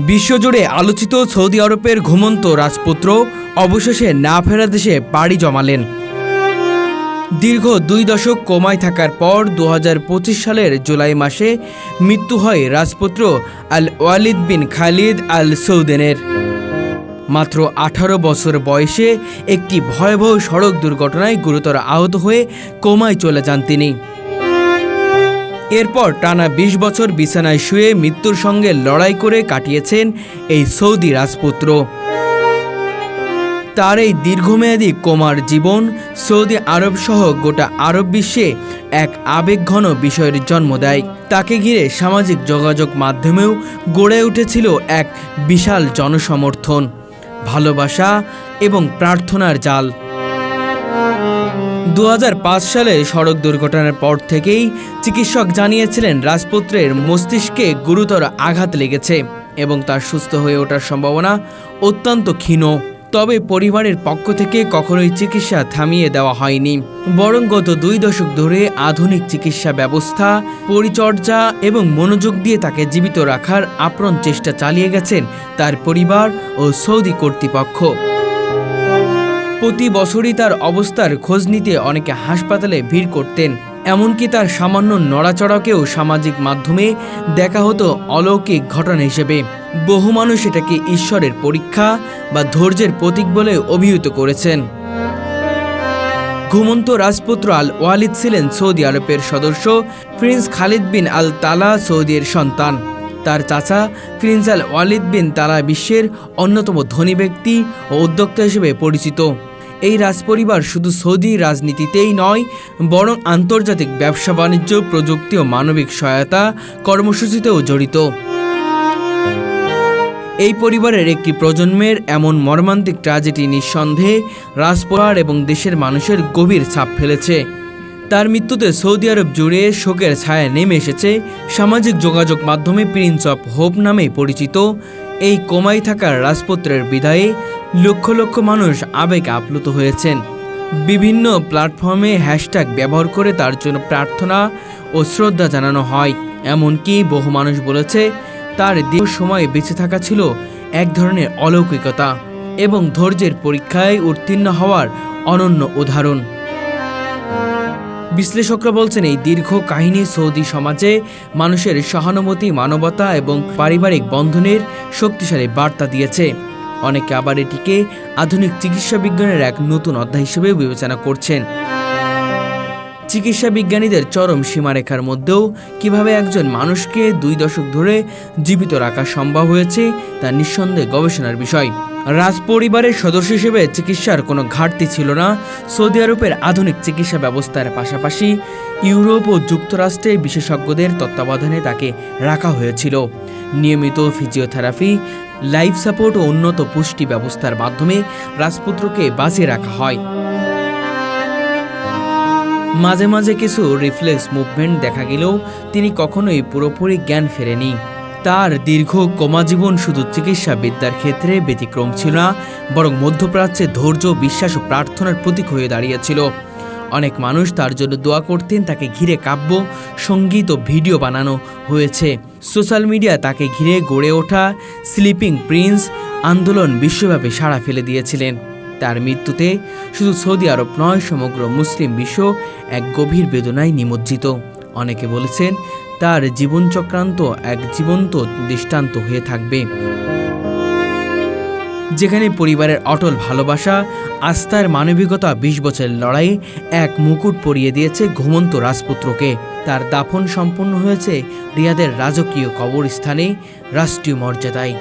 বিশ্বজুড়ে আলোচিত সৌদি আরবের ঘুমন্ত রাজপুত্র অবশেষে না ফেরা দেশে পাড়ি জমালেন। দীর্ঘ 2 দশক কোমায় থাকার পর 2025 সালের জুলাই মাসে মৃত্যু হয় রাজপুত্র আল ওয়ালিদ বিন খালিদ আল সৌদেনের। মাত্র 18 বছর বয়সে একটি ভয়াবহ সড়ক দুর্ঘটনায় গুরুতর আহত হয়ে কোমায় চলে যান তিনি। এরপর টানা 20 বছর বিছানায় শুয়ে মৃত্যুর সঙ্গে লড়াই করে কাটিয়েছেন এই সৌদি রাজপুত্র। তার এই দীর্ঘমেয়াদী কোমার জীবন সৌদি আরব সহ গোটা আরব বিশ্বে এক আবেগঘন বিষয়ের জন্ম দেয়। তাকে ঘিরে সামাজিক যোগাযোগ মাধ্যমেও গড়ে উঠেছিল এক বিশাল জনসমর্থন, ভালোবাসা এবং প্রার্থনার জাল। 2005 সালে সড়ক দুর্ঘটনার পর থেকেই চিকিৎসক জানিয়েছিলেন রাজপুত্রের মস্তিষ্কে গুরুতর আঘাত লেগেছে এবং তার সুস্থ হয়ে ওঠার সম্ভাবনা অত্যন্ত ক্ষীণ। তবে পরিবারের পক্ষ থেকে কখনোই চিকিৎসা থামিয়ে দেওয়া হয়নি, বরং গত 2 দশক ধরে আধুনিক চিকিৎসা ব্যবস্থা, পরিচর্যা এবং মনোযোগ দিয়ে তাকে জীবিত রাখার আপ্রাণ চেষ্টা চালিয়ে গেছেন তার পরিবার ও সৌদি কর্তৃপক্ষ। প্রতি বছরই তার অবস্থার খোঁজ নিতে অনেকে হাসপাতালে ভিড় করতেন, এমনকি তার সামান্য নড়াচড়াকেও সামাজিক মাধ্যমে দেখা হতো অলৌকিক ঘটনা হিসেবে। বহু মানুষ এটাকে ঈশ্বরের পরীক্ষা বা ধৈর্যের প্রতীক বলে অভিহিত করেছেন। ঘুমন্ত রাজপুত্র আল ওয়ালিদ ছিলেন সৌদি আরবের সদস্য প্রিন্স খালিদ বিন আল তালা সৌদির সন্তান। তার চাচা প্রিন্স আল ওয়ালিদ বিন তালা বিশ্বের অন্যতম ধনী ব্যক্তি ও উদ্যোক্তা হিসেবে পরিচিত। এই রাজপরিবার শুধু সৌদি রাজনীতিতেই নয়, বরং আন্তর্জাতিক ব্যবসা বাণিজ্য, প্রযুক্তি ও মানবিক সহায়তা কর্মসূচিতেও জড়িত। এই পরিবারের একটি প্রজন্মের এমন মর্মান্তিক ট্র্যাজেডি নিঃসন্দেহে রাজপরিবার এবং দেশের মানুষের গভীর ছাপ ফেলেছে। তার মৃত্যুতে সৌদি আরব জুড়ে শোকের ছায়া নেমে এসেছে। সামাজিক যোগাযোগ মাধ্যমে প্রিন্স অফ হোপ নামে পরিচিত এই কোমায় থাকার রাজপুত্রের বিদায়ে লক্ষ লক্ষ মানুষ আবেগে আপ্লুত হয়েছেন। বিভিন্ন প্ল্যাটফর্মে হ্যাশট্যাগ ব্যবহার করে তার জন্য প্রার্থনা ও শ্রদ্ধা জানানো হয়। এমনকি বহু মানুষ বলেছে তার দীর্ঘ সময় বেঁচে থাকা ছিল এক ধরনের অলৌকিকতা এবং ধৈর্যের পরীক্ষায় উত্তীর্ণ হওয়ার অনন্য উদাহরণ। বিশ্লেষকরা বলছেন এই দীর্ঘ কাহিনী সৌদি সমাজে মানুষের সহানুভূতি, মানবতা এবং পারিবারিক বন্ধনের শক্তিশালী বার্তা দিয়েছে। অনেকে আবার এটিকে আধুনিক চিকিৎসা বিজ্ঞানের এক নতুন অধ্যায় হিসেবে বিবেচনা করছেন। চিকিৎসা বিজ্ঞানীদের চরম সীমারেখার মধ্যেও কিভাবে একজন মানুষকে 2 দশক ধরে জীবিত রাখা সম্ভব হয়েছে তা নিঃসন্দেহে গবেষণার বিষয়। রাজপরিবারের সদস্য হিসেবে চিকিৎসার কোনো ঘাটতি ছিল না। সৌদি আরবের আধুনিক চিকিৎসা ব্যবস্থার পাশাপাশি ইউরোপ ও যুক্তরাষ্ট্রে বিশেষজ্ঞদের তত্ত্বাবধানে তাকে রাখা হয়েছিল। নিয়মিত ফিজিওথেরাপি, লাইফ সাপোর্ট ও উন্নত পুষ্টি ব্যবস্থার মাধ্যমে রাজপুত্রকে বাঁচিয়ে রাখা হয়। মাঝে মাঝে কিছু রিফ্লেক্স মুভমেন্ট দেখা গেলেও তিনি কখনোই পুরোপুরি জ্ঞান ফেরেনি। তার দীর্ঘ কোমা জীবন শুধু চিকিৎসা বিদ্যার ক্ষেত্রে ব্যতিক্রম ছিল না, বরং মধ্যপ্রাচ্যে ধৈর্য, বিশ্বাস ও প্রার্থনার প্রতীক হয়ে দাঁড়িয়েছিল। অনেক মানুষ তার জন্য দোয়া করতেন। তাকে ঘিরে কাব্য, সঙ্গীত ও ভিডিও বানানো হয়েছে। সোশ্যাল মিডিয়া তাকে ঘিরে গড়ে ওঠা স্লিপিং প্রিন্স আন্দোলন বিশ্বব্যাপী সাড়া ফেলে দিয়েছিলেন। তার মৃত্যুতে শুধু সৌদি আরব নয়, সমগ্র মুসলিম বিশ্ব এক গভীর বেদনায় নিমজ্জিত। অনেকে বলেছেন তার জীবন চক্রান্ত এক জীবন্ত দৃষ্টান্ত হয়ে থাকবে, যেখানে পরিবারের অটল ভালোবাসা, আস্থার মানবিকতা 20 বছরের লড়াইয়ে এক মুকুট পরিয়ে দিয়েছে ঘুমন্ত রাজপুত্রকে। তার দাফন সম্পন্ন হয়েছে রিয়াদের রাজকীয় কবরস্থানে রাষ্ট্রীয় মর্যাদায়।